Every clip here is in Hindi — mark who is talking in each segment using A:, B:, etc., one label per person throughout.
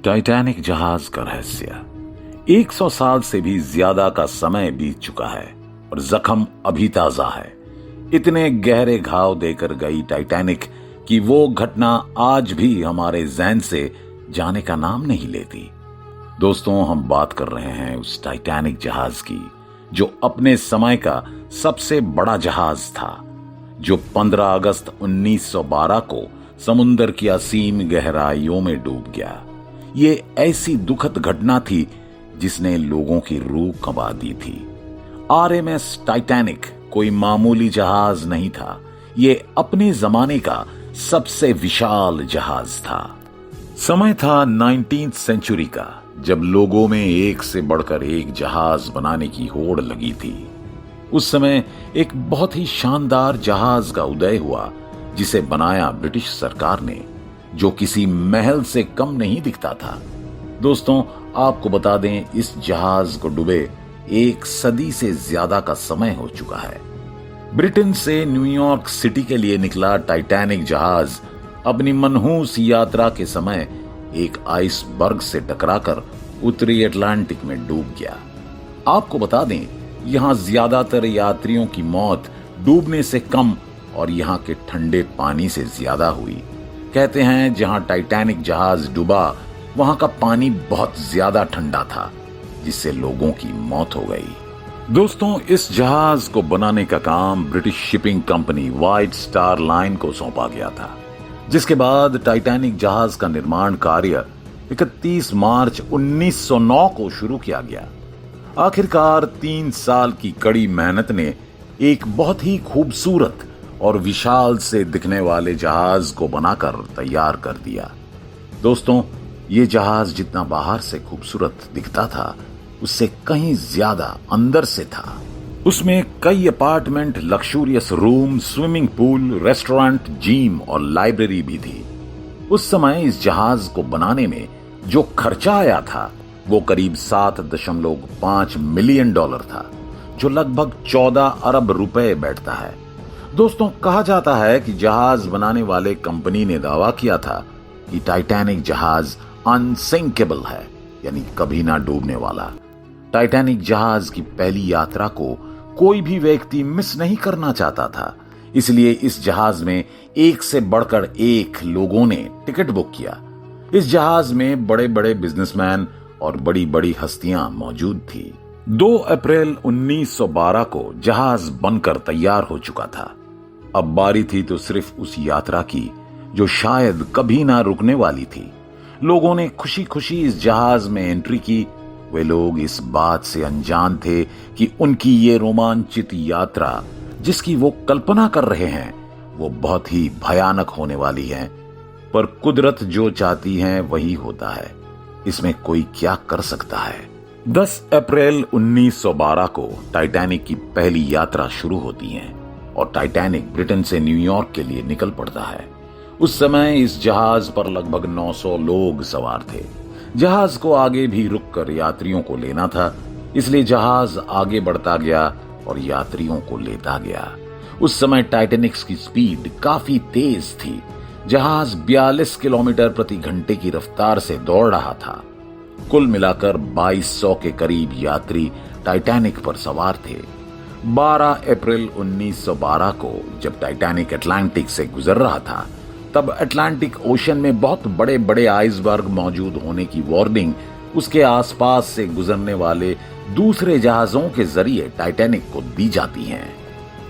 A: टाइटैनिक जहाज का रहस्य। 100 साल से भी ज्यादा का समय बीत चुका है और जख्म अभी ताजा है। इतने गहरे घाव देकर गई टाइटैनिक कि वो घटना आज भी हमारे ज़हन से जाने का नाम नहीं लेती। दोस्तों, हम बात कर रहे हैं उस टाइटैनिक जहाज की जो अपने समय का सबसे बड़ा जहाज था, जो 15 अगस्त 1912 को समुद्र की असीम गहराइयों में डूब गया। ये ऐसी दुखद घटना थी जिसने लोगों की रूह कंपा दी थी। आरएमएस टाइटैनिक कोई मामूली जहाज नहीं था, ये अपने जमाने का सबसे विशाल जहाज था। समय था 19th सेंचुरी का, जब लोगों में एक से बढ़कर एक जहाज बनाने की होड़ लगी थी। उस समय एक बहुत ही शानदार जहाज का उदय हुआ जिसे बनाया ब्रिटिश सरकार ने, जो किसी महल से कम नहीं दिखता था। दोस्तों, आपको बता दें, इस जहाज को डूबे 1 सदी से ज्यादा का समय हो चुका है। ब्रिटेन से न्यूयॉर्क सिटी के लिए निकला टाइटैनिक जहाज अपनी मनहूस यात्रा के समय एक आइसबर्ग से टकराकर उत्तरी अटलांटिक में डूब गया। आपको बता दें, यहां ज्यादातर यात्रियों की मौत डूबने से कम और यहां के ठंडे पानी से ज्यादा हुई। कहते हैं जहां टाइटैनिक जहाज डूबा वहां का पानी बहुत ज्यादा ठंडा था, जिससे लोगों की मौत हो गई। दोस्तों, इस जहाज को बनाने का काम British shipping company white star line को सौंपा गया था, जिसके बाद टाइटैनिक जहाज का निर्माण कार्य 31 मार्च 1909 को शुरू किया गया। आखिरकार 3 साल की कड़ी मेहनत ने एक बहुत ही खूबसूरत और विशाल से दिखने वाले जहाज को बनाकर तैयार कर दिया। दोस्तों, ये जहाज जितना बाहर से खूबसूरत दिखता था, उससे कहीं ज्यादा अंदर से था। उसमें कई apartment, luxurious room, swimming pool, restaurant, gym और लाइब्रेरी भी थी। उस समय इस जहाज को बनाने में जो खर्चा आया था वो करीब $7.5 मिलियन था, जो लगभग 14 अरब रुपए बैठता है। दोस्तों, कहा जाता है कि जहाज बनाने वाले कंपनी ने दावा किया था कि टाइटैनिक जहाज अनसिंकेबल है, यानी कभी ना डूबने वाला। टाइटैनिक जहाज की पहली यात्रा को कोई भी व्यक्ति मिस नहीं करना चाहता था, इसलिए इस जहाज में एक से बढ़कर एक लोगों ने टिकट बुक किया। इस जहाज में बड़े बड़े बिजनेसमैन और बड़ी बड़ी हस्तियां मौजूद थी। 2 अप्रैल 1912 को जहाज बनकर तैयार हो चुका था। अब बारी थी तो सिर्फ उस यात्रा की जो शायद कभी ना रुकने वाली थी। लोगों ने खुशी खुशी इस जहाज में एंट्री की। वे लोग इस बात से अनजान थे कि उनकी ये रोमांचित यात्रा, जिसकी वो कल्पना कर रहे हैं, वो बहुत ही भयानक होने वाली है। पर कुदरत जो चाहती है वही होता है, इसमें कोई क्या कर सकता है। 10 अप्रैल 1912 को टाइटैनिक की पहली यात्रा शुरू होती है और टाइटैनिक ब्रिटेन से न्यूयॉर्क के लिए निकल पड़ता है। उस समय इस जहाज पर लगभग 900 लोग सवार थे। जहाज को आगे भी रुककर यात्रियों को लेना था, इसलिए जहाज आगे बढ़ता गया और यात्रियों को लेता गया। उस समय टाइटैनिक की स्पीड काफी तेज थी। जहाज 42 किलोमीटर प्रति घंटे की रफ्तार से दौड़ रहा था। कुल मिलाकर 2200 के करीब यात्री टाइटैनिक पर सवार थे। 12 अप्रैल 1912 को जब टाइटैनिक अटलांटिक से गुजर रहा था, तब अटलांटिक ओशन में बहुत बड़े बड़े आइसबर्ग मौजूद होने की वार्निंग उसके आसपास से गुजरने वाले दूसरे जहाजों के जरिए टाइटैनिक को दी जाती है।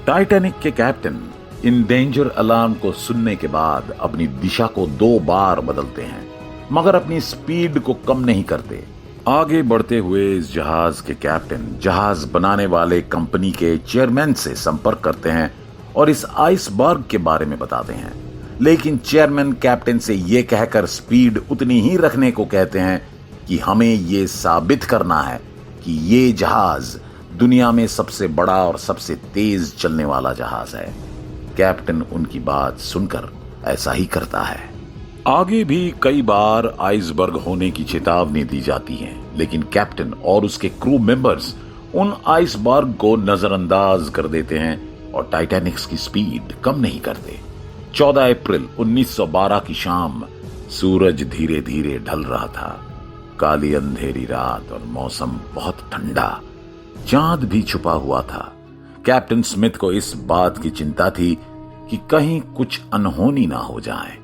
A: टाइटैनिक के कैप्टन इन डेंजर अलार्म को सुनने के बाद अपनी दिशा को 2 बार बदलते हैं, मगर अपनी स्पीड को कम नहीं करते। आगे बढ़ते हुए इस जहाज के कैप्टन जहाज बनाने वाले कंपनी के चेयरमैन से संपर्क करते हैं और इस आइसबर्ग के बारे में बताते हैं, लेकिन चेयरमैन कैप्टन से यह कहकर स्पीड उतनी ही रखने को कहते हैं कि हमें यह साबित करना है कि ये जहाज दुनिया में सबसे बड़ा और सबसे तेज चलने वाला जहाज है। कैप्टन उनकी बात सुनकर ऐसा ही करता है। आगे भी कई बार आइसबर्ग होने की चेतावनी दी जाती है, लेकिन कैप्टन और उसके क्रू मेंबर्स उन आइसबर्ग को नजरअंदाज कर देते हैं और टाइटैनिक की स्पीड कम नहीं करते। 14 अप्रैल 1912 की शाम सूरज धीरे धीरे ढल रहा था। काली अंधेरी रात और मौसम बहुत ठंडा। चांद भी छुपा हुआ था। कैप्टन स्मिथ को इस बात की चिंता थी कि कहीं कुछ अनहोनी ना हो जाए।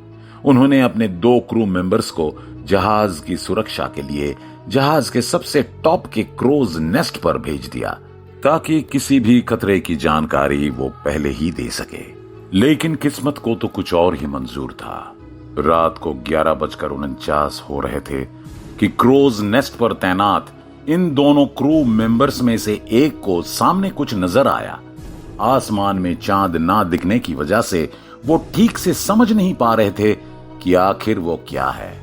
A: उन्होंने अपने 2 क्रू मेंबर्स को जहाज की सुरक्षा के लिए जहाज के सबसे टॉप के क्रोज नेस्ट पर भेज दिया, ताकि किसी भी खतरे की जानकारी वो पहले ही दे सके। लेकिन किस्मत को तो कुछ और ही मंजूर था। रात को 11:49 हो रहे थे कि क्रोज नेस्ट पर तैनात इन दोनों क्रू मेंबर्स में से एक को सामने कुछ नजर आया। आसमान में चांद ना दिखने की वजह से वो ठीक से समझ नहीं पा रहे थे कि आखिर वो क्या है।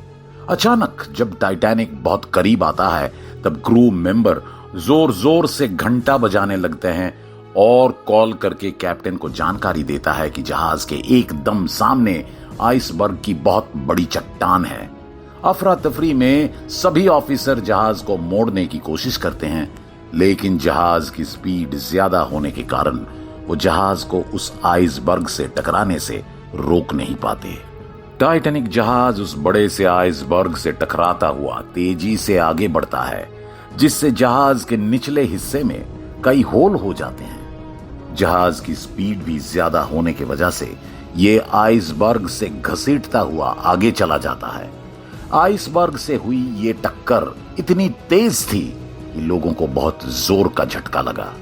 A: अचानक जब टाइटैनिक बहुत करीब आता है, तब क्रू मेंबर जोर जोर से घंटा बजाने लगते हैं और कॉल करके कैप्टन को जानकारी देता है कि जहाज के एकदम सामने आइसबर्ग की बहुत बड़ी चट्टान है। अफरा तफरी में सभी ऑफिसर जहाज को मोड़ने की कोशिश करते हैं, लेकिन जहाज की स्पीड ज्यादा होने के कारण वो जहाज को उस आइसबर्ग से टकराने से रोक नहीं पाते। टाइटैनिक जहाज उस बड़े से आइसबर्ग से टकराता हुआ तेजी से आगे बढ़ता है, जिससे जहाज के निचले हिस्से में कई होल हो जाते हैं। जहाज की स्पीड भी ज्यादा होने की वजह से ये आइसबर्ग से घसीटता हुआ आगे चला जाता है। आइसबर्ग से हुई ये टक्कर इतनी तेज थी कि लोगों को बहुत जोर का झटका लगा।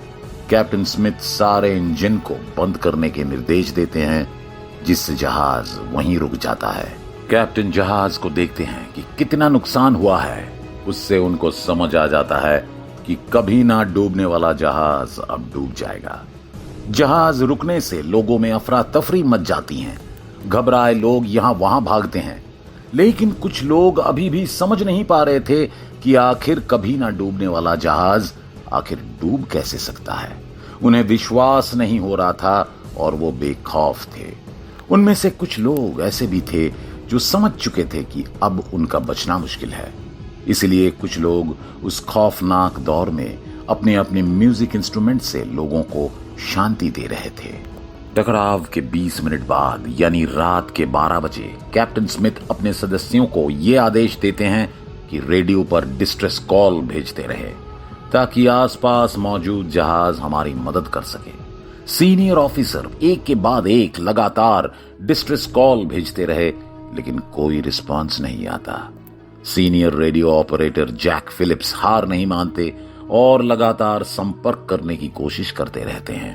A: कैप्टन स्मिथ सारे इंजन को बंद करने के निर्देश देते हैं, जिससे जहाज वहीं रुक जाता है। कैप्टन जहाज को देखते हैं कि कितना नुकसान हुआ है। उससे उनको समझ आ जाता है कि कभी ना डूबने वाला जहाज अब डूब जाएगा। जहाज रुकने से लोगों में अफरा तफरी मच जाती है। घबराए लोग यहां वहां भागते हैं, लेकिन कुछ लोग अभी भी समझ नहीं पा रहे थे कि आखिर कभी ना डूबने वाला जहाज आखिर डूब कैसे सकता है। उन्हें विश्वास नहीं हो रहा था और वो बेखौफ थे। उनमें से कुछ लोग ऐसे भी थे जो समझ चुके थे कि अब उनका बचना मुश्किल है। इसलिए कुछ लोग उस खौफनाक दौर में अपने अपने म्यूजिक इंस्ट्रूमेंट से लोगों को शांति दे रहे थे। टकराव के 20 मिनट बाद यानी रात के 12 बजे कैप्टन स्मिथ अपने सदस्यों को यह आदेश देते हैं कि रेडियो पर डिस्ट्रेस कॉल भेजते रहे, ताकि आसपास मौजूद जहाज हमारी मदद कर सके। सीनियर ऑफिसर एक के बाद एक लगातार डिस्ट्रेस कॉल भेजते रहे, लेकिन कोई रिस्पांस नहीं आता। Senior radio operator Jack Phillips हार नहीं मानते और लगातार संपर्क करने की कोशिश करते रहते हैं।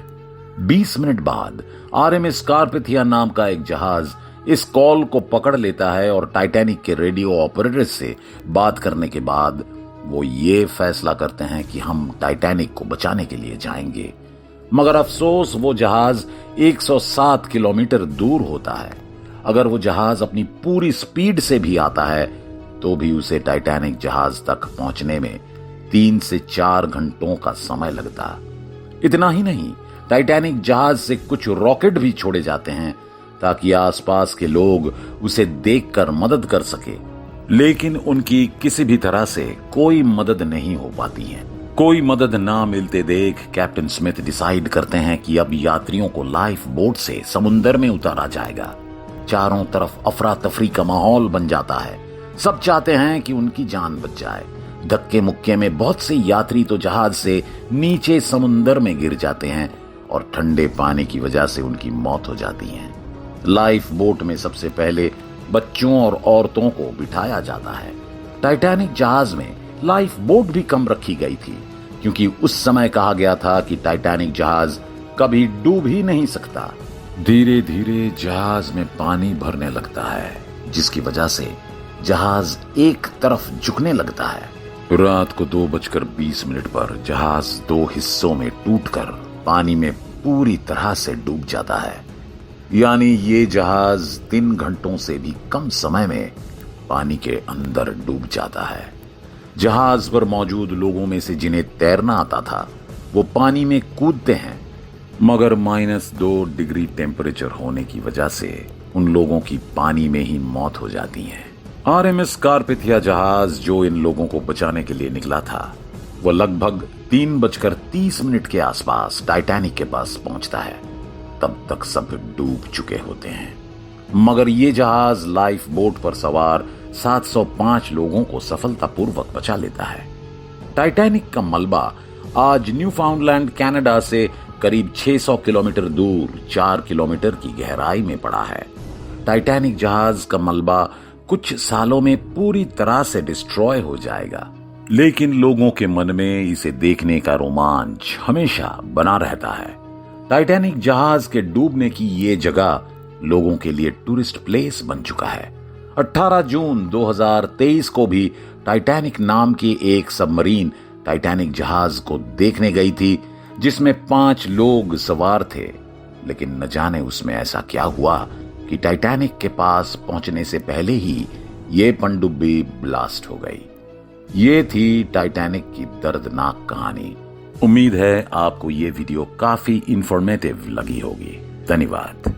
A: 20 मिनट बाद आरएमएस कार्पेथिया नाम का एक जहाज इस कॉल को पकड़ लेता है और टाइटैनिक के रेडियो ऑपरेटर से बात करने के बाद वो ये फैसला करते हैं कि हम टाइटैनिक को बचाने के लिए जाएंगे। मगर अफसोस वो जहाज 107 किलोमीटर दूर होता है। अगर वो जहाज अपनी पूरी स्पीड से भी आता है तो भी उसे टाइटैनिक जहाज तक पहुंचने में 3 से 4 घंटों का समय लगता। इतना ही नहीं, टाइटैनिक जहाज से कुछ रॉकेट भी छोड़े जाते हैं ताकि आसपास के लोग उसे देखकर मदद कर सके, लेकिन उनकी किसी भी तरह से कोई मदद नहीं हो पाती है। कोई मदद ना मिलते देख कैप्टन स्मिथ डिसाइड करते हैं कि अब यात्रियों को लाइफ बोट से समुंदर में उतारा जाएगा। चारों तरफ अफरा तफरी का माहौल बन जाता है। सब चाहते हैं कि उनकी जान बच जाए। धक्के मुक्के में बहुत से यात्री तो जहाज से नीचे समुंदर में गिर जाते हैं और ठंडे पानी की वजह से उनकी मौत हो जाती है। लाइफ बोट में सबसे पहले बच्चों और औरतों को बिठाया जाता है। टाइटैनिक जहाज में लाइफ बोट भी कम रखी गई थी, क्योंकि उस समय कहा गया था कि टाइटैनिक जहाज कभी डूब ही नहीं सकता। धीरे धीरे जहाज में पानी भरने लगता है, जिसकी वजह से जहाज एक तरफ झुकने लगता है। रात को 2:20 पर जहाज 2 हिस्सों में टूटकर पानी में पूरी तरह से डूब जाता है। यानी ये जहाज 3 घंटों से भी कम समय में पानी के अंदर डूब जाता है। जहाज पर मौजूद लोगों में से जिन्हें तैरना आता था वो पानी में कूदते हैं, मगर -2 डिग्री टेम्परेचर होने की वजह से उन लोगों की पानी में ही मौत हो जाती है। आरएमएस कार्पेथिया जहाज जो इन लोगों को बचाने के लिए निकला था, वो लगभग 3:30 के आसपास टाइटैनिक के पास पहुंचता है। तब तक सब डूब चुके होते हैं। मगर ये जहाज लाइफ बोट पर सवार 705 लोगों को सफलतापूर्वक बचा लेता है। टाइटैनिक का मलबा आज न्यूफाउंडलैंड कनाडा से करीब 600 किलोमीटर दूर 4 किलोमीटर की गहराई में पड़ा है। टाइटैनिक जहाज का मलबा कुछ सालों में पूरी तरह से डिस्ट्रॉय हो जाएगा, लेकिन लोगों के मन में इसे देखने का रोमांच हमेशा बना रहता है। टाइटैनिक जहाज के डूबने की ये जगह लोगों के लिए टूरिस्ट प्लेस बन चुका है। 18 जून 2023 को भी टाइटैनिक नाम की एक सबमरीन टाइटैनिक जहाज को देखने गई थी, जिसमें 5 लोग सवार थे। लेकिन न जाने उसमें ऐसा क्या हुआ कि टाइटैनिक के पास पहुंचने से पहले ही ये पनडुब्बी ब्लास्ट हो गई। ये थी टाइटैनिक की दर्दनाक कहानी। उम्मीद है आपको ये वीडियो काफी इंफॉर्मेटिव लगी होगी। धन्यवाद।